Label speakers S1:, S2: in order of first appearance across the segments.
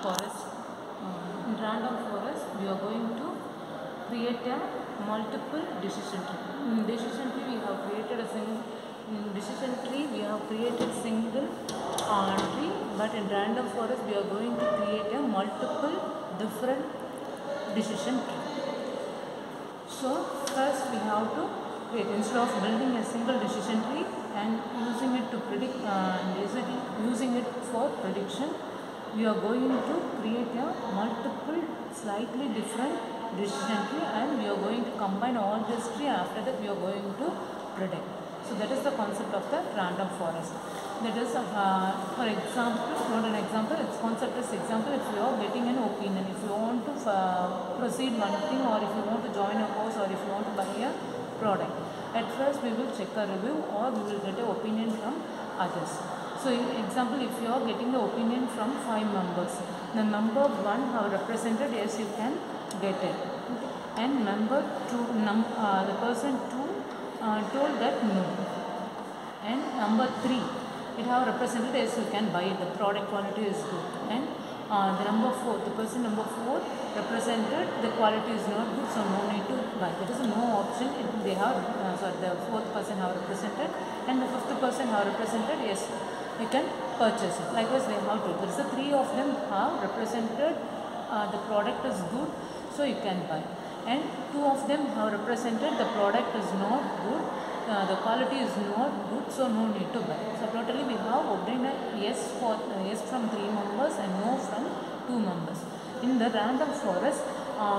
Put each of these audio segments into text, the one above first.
S1: forest. In random forest, we are going to create a multiple decision tree. In decision tree, we have created a single. In decision tree, we have created single tree, but in random forest, we are going to create a multiple different decision tree. So first, we have to create, instead of building a single decision tree and using it to predict, using it for prediction, we are going to create a multiple slightly different decision tree, and we are going to combine all this tree. After that, we are going to predict. So that is the concept of the random forest. That is, for example, not an example, its concept is example. If you are getting an opinion, if you want to proceed one thing, or if you want to join a course, or if you want to buy a product, at first we will check a review, or we will get an opinion from others. So in example, if you are getting the opinion from 5 members, the member 1 have represented yes, you can get it, and member 2, the person 2 told that no, and number 3, it have represented yes, you can buy it, the product quality is good, and the number 4, the person number 4 represented the quality is not good, so no need to buy. There is no option. They have the 4th person have represented, and the 5th person have represented yes, you can purchase it. Likewise, they have to. There is 3 of them have represented the product is good, so you can buy, and 2 of them have represented the product is not good, the quality is not good, so no need to buy. So totally we have obtained a yes from 3 members and no from 2 members. In the random forest,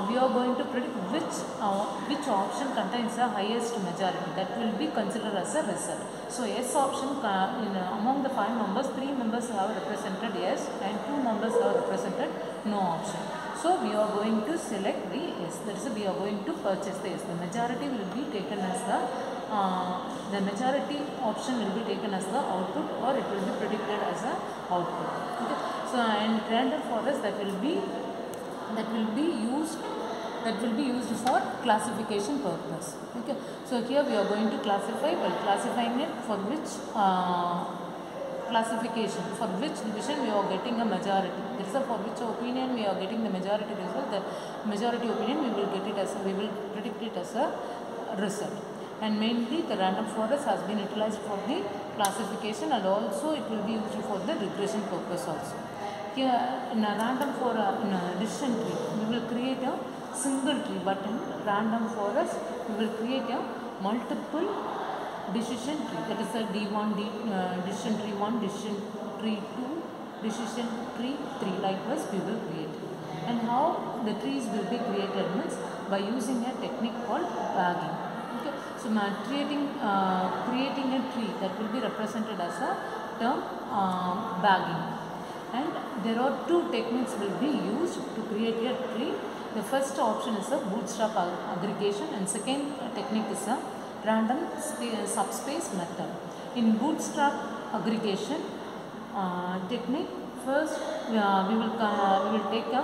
S1: we are going to predict which option contains the highest majority. That will be considered as a result. So yes option, among the 5 members, 3 members have represented yes, and 2 members have represented no option. So we are going to select the yes. That is, we are going to purchase the yes. The majority will be taken as the majority option will be taken as the output, or it will be predicted as a output. Okay. So in random forest, that will be used for classification purpose. Okay. So here we are going to classify, while classifying it for which classification, for which division we are getting a majority. That is, for which opinion we are getting the majority result. The majority opinion we will predict it as a result. And mainly the random forest has been utilized for the classification, and also it will be used for the regression purpose also. Here in a random in a decision tree, we will create a single tree, but in random forest we will create a multiple decision tree. That is a D1, decision tree 1, decision tree 2, decision tree 3. Likewise, we will create. And how the trees will be created means by using a technique called bagging. Okay. So creating a tree, that will be represented as a term bagging. And there are 2 techniques will be used to create a tree. The first option is a bootstrap aggregation, and second technique is a random subspace method. In bootstrap aggregation technique, first we will take a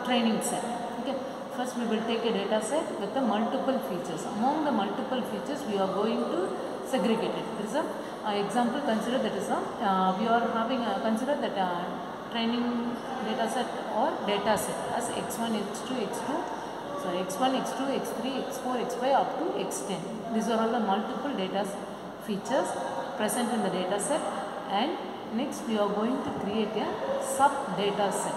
S1: training set. Okay. First we will take a data set with the multiple features. Among the multiple features, we are going to segregate it. There is a example. Consider that is we are having consider that training data set or data set as x1, x2, x2. So x1, x2, x3, x4, x5 up to x10. These are all the multiple data features present in the data set. And next we are going to create a sub data set.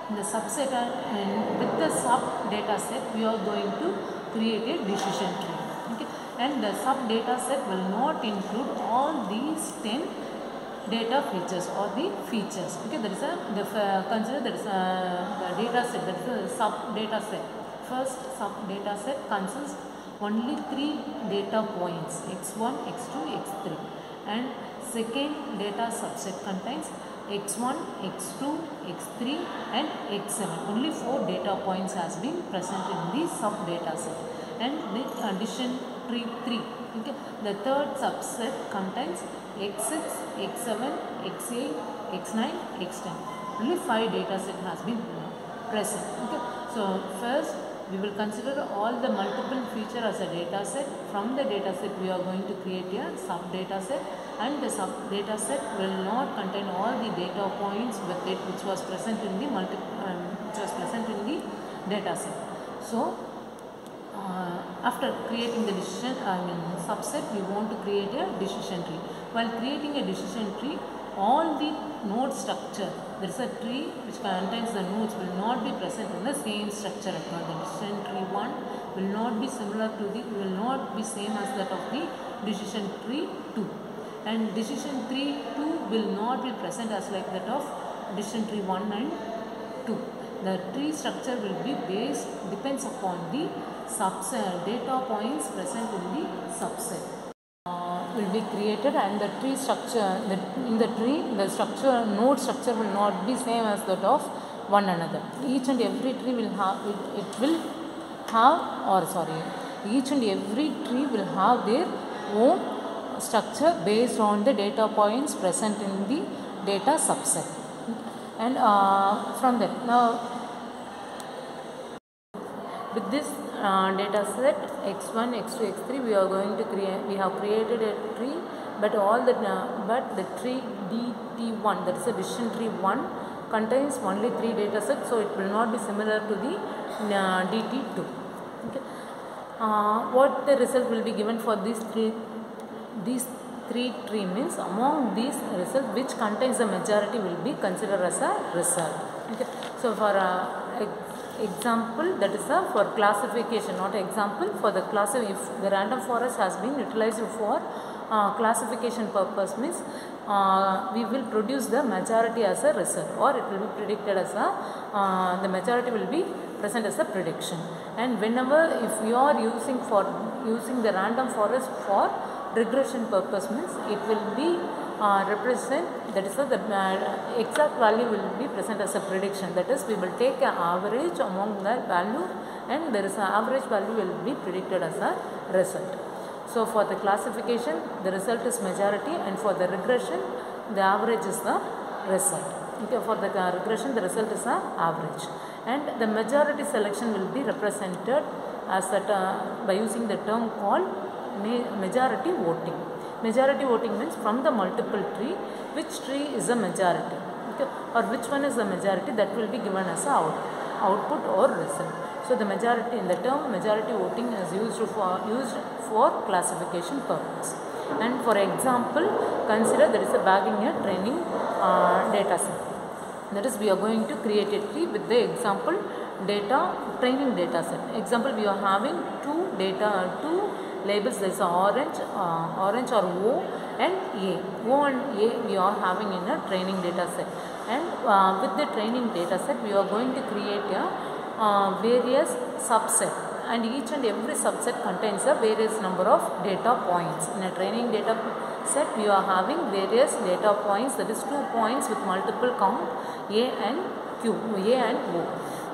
S1: In the subset, and with the sub data set, we are going to create a decision tree. Okay. And the sub data set will not include all these 10 data features or the features. Okay. There is consider there is the data set, that is the sub data set. First sub data set consists only 3 data points, x1, x2, x3, and second data subset contains x1, x2, x3 and x7. Only 4 data points has been present in the sub data set. And the addition tree 3. Okay. The third subset contains x6, x7, x8, x9, x10. Only 5 data set has been present. Okay. So first we will consider all the multiple feature as a data set. From the data set we are going to create a sub data set. and the sub data set will not contain all the data points with it which was present in the data set. So after creating the subset, we want to create a decision tree. While creating a decision tree, all the node structure, there is a tree which contains the nodes, will not be present in the same structure. The decision tree 1 will not be similar to will not be same as that of the decision tree 2, and decision tree 2 will not be present as like that of decision tree 1 and 2. The tree structure will be depends upon the subset data points present in the subset. Will be created, and the tree structure in the tree, the structure node structure will not be same as that of one another. Each and every tree will have each and every tree will have their own structure based on the data points present in the data subset. And from that, now with this data set x1, x2, x3, we are going to we have created a tree, but but the tree dt1, that is a decision tree 1, contains only 3 data sets, so it will not be similar to the dt2. Okay. What the result will be given for these three tree means, among these results which contains the majority will be considered as a result. Okay. So for example, that is for classification, not example, for the class, if the random forest has been utilized for classification purpose means we will produce the majority as a result, or it will be predicted as the majority will be present as a prediction. And whenever if we are using the random forest for regression purpose means, it will be represent, that is the exact value will be present as a prediction, that is we will take an average among the value, and there is an average value will be predicted as a result. So for the classification, the result is majority, and for the regression, the average is the result. Okay, for the regression, the result is the average, and the majority selection will be represented as by using the term called majority voting. Majority voting means from the multiple tree, which tree is a majority, okay, or which one is the majority, that will be given as a output or result. So the majority, in the term majority voting is used for classification purpose. And for example, consider there is a bagging a training data set. That is, we are going to create a tree with the example training data set. Example, we are having two labels. There is orange or O and A. O and A we are having in a training data set, and with the training data set we are going to create a various subset, and each and every subset contains a various number of data points. In a training data set we are having various data points, that is 2 points with multiple count A and O.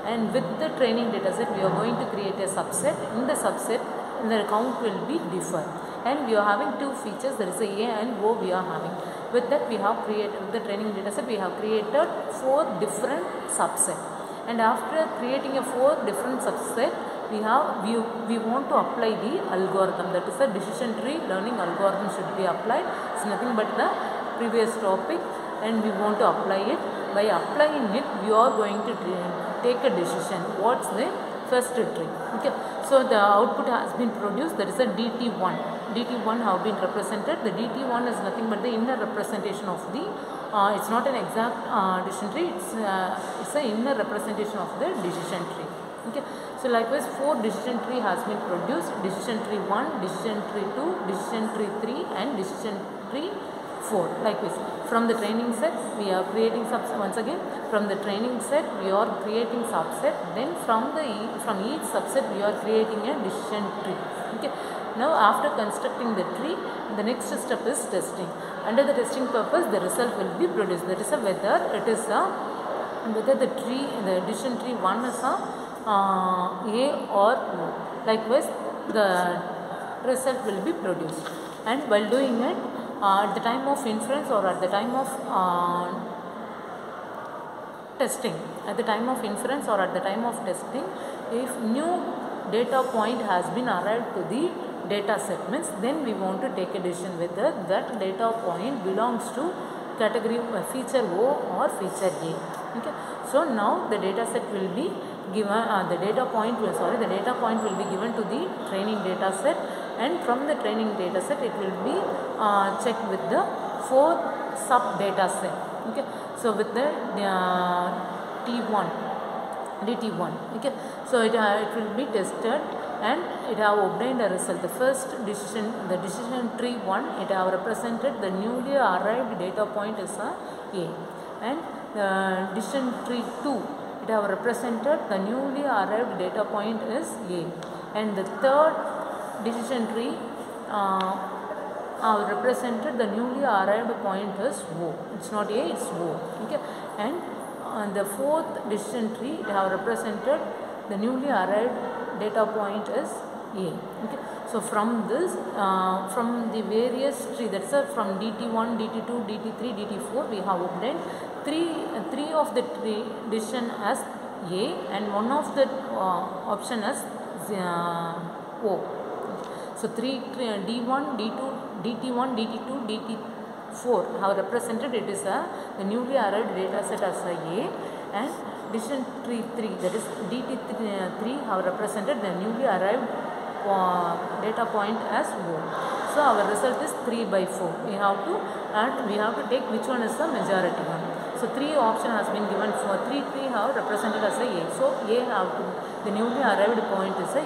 S1: And with the training data set we are going to create a subset. In the subset, the count will be different, and we are having 2 features, there is a A and O we are having. With that we have created, with the training data set we have created 4 different subset, and after creating a 4 different subset, we want to apply the algorithm, that is a decision tree learning algorithm should be applied. It's nothing but the previous topic, and we want to apply it. By applying it, we are going to take a decision. What's the first tree? Okay. So the output has been produced, that is a DT1. DT1 have been represented. The DT1 is nothing but the inner representation of the, it's not an exact decision tree, it's an inner representation of the decision tree. Okay. So likewise 4 decision tree has been produced, decision tree 1, decision tree 2, decision tree 3 and decision tree 4. Likewise, from the training set we are creating once again, from the training set we are creating subset, then from each subset we are creating a decision tree. Okay. Now after constructing the tree, the next step is testing. Under the testing purpose, the result will be produced, that is whether the decision tree 1 is A or O. Likewise, the result will be produced, and while doing it, at the time of inference or at the time of testing, if new data point has been arrived to the data set means then we want to take a decision whether that data point belongs to category feature O or feature A. Okay. So now the data set will be given the data point will be given to the training data set, and from the training data set it will be checked with the 4 sub data set. Okay. So with the T1 DT1. Okay. So it will be tested and it have obtained a result. The first decision, the decision tree 1, it have represented the newly arrived data point is a and the decision tree 2, it have represented the newly arrived data point is A, and the third decision tree have represented the newly arrived point is O. It's not A, it's O. Okay, and the fourth decision tree, it have represented the newly arrived data point is A. Okay. So from this, from the various tree, that's from DT1, DT2, DT3, DT4, we have obtained three of the tree decision as A and one of the option as O. So three D1, D2, DT1, DT2, DT4 have represented it is the newly arrived data set as A, and decision tree 3, that is DT3 have represented the newly arrived data point as O. So our result is 3/4. We have to take which one is the majority one. So 3 option has been given for 3 have represented as A. So A have to, the newly arrived point is A.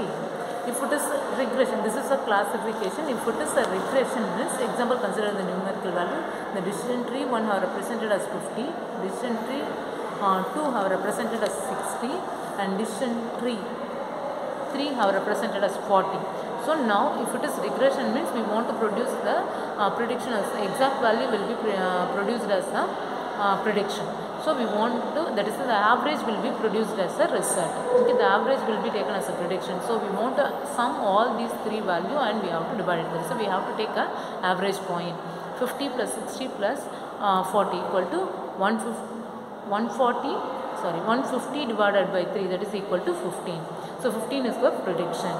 S1: If it is regression, this is a classification. If it is a regression means, example, consider the numerical value. The decision tree 1 have represented as 50, decision tree 2 have represented as 60, and decision tree 3 have represented as 40. So now if it is regression means we want to produce the prediction as exact value will be produced as a prediction. So we want to, that is the average will be produced as a result. Okay, the average will be taken as a prediction. So we want to sum all these 3 value and we have to divide it. So we have to take a average point. 50 plus 60 plus 40 equal to 150 divided by 3, that is equal to 15. So 15 is the prediction.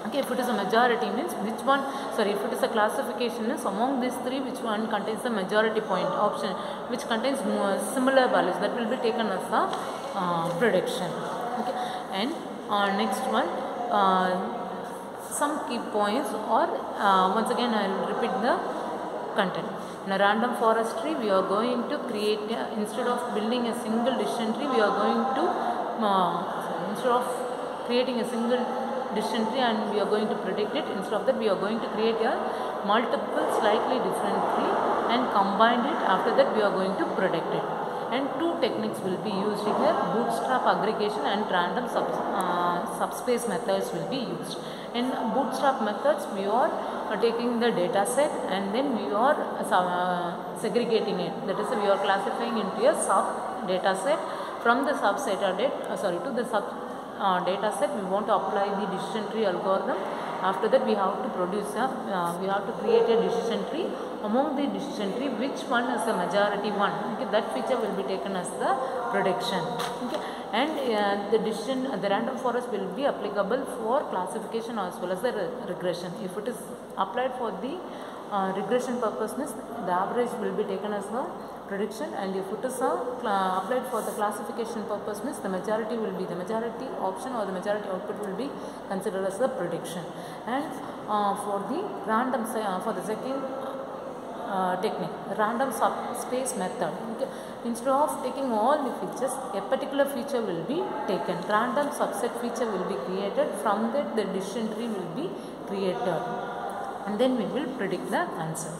S1: Okay, if it is a majority means which one, if it is a classification means among these 3 which one contains the majority point option which contains similar values, that will be taken as a prediction. Okay, and next one, some key points, or once again I will repeat the content. In a random forest tree, we are going to create, instead of building a single decision tree, we are going to, instead of creating a single decision tree and we are going to predict it, instead of that we are going to create a multiple slightly different tree and combine it. After that we are going to predict it. And 2 techniques will be used here, bootstrap aggregation and random subspace methods will be used. In bootstrap methods, we are taking the data set and then we are segregating it. That is, we are classifying into a sub data set. From the subset to the sub data set, we want to apply the decision tree algorithm. After that we have to produce we have to create a decision tree. Among the decision tree, which one is the majority one? Okay, that feature will be taken as the prediction. Okay, and the random forest will be applicable for classification as well as the regression. If it is applied for the regression purposes, the average will be taken as the prediction, and if it is applied for the classification purpose means the majority option or the majority output will be considered as the prediction. And for the random for the second technique, random subspace method, okay, instead of taking all the features, a particular feature will be taken, random subset feature will be created, from that the decision tree will be created, and then we will predict the answer.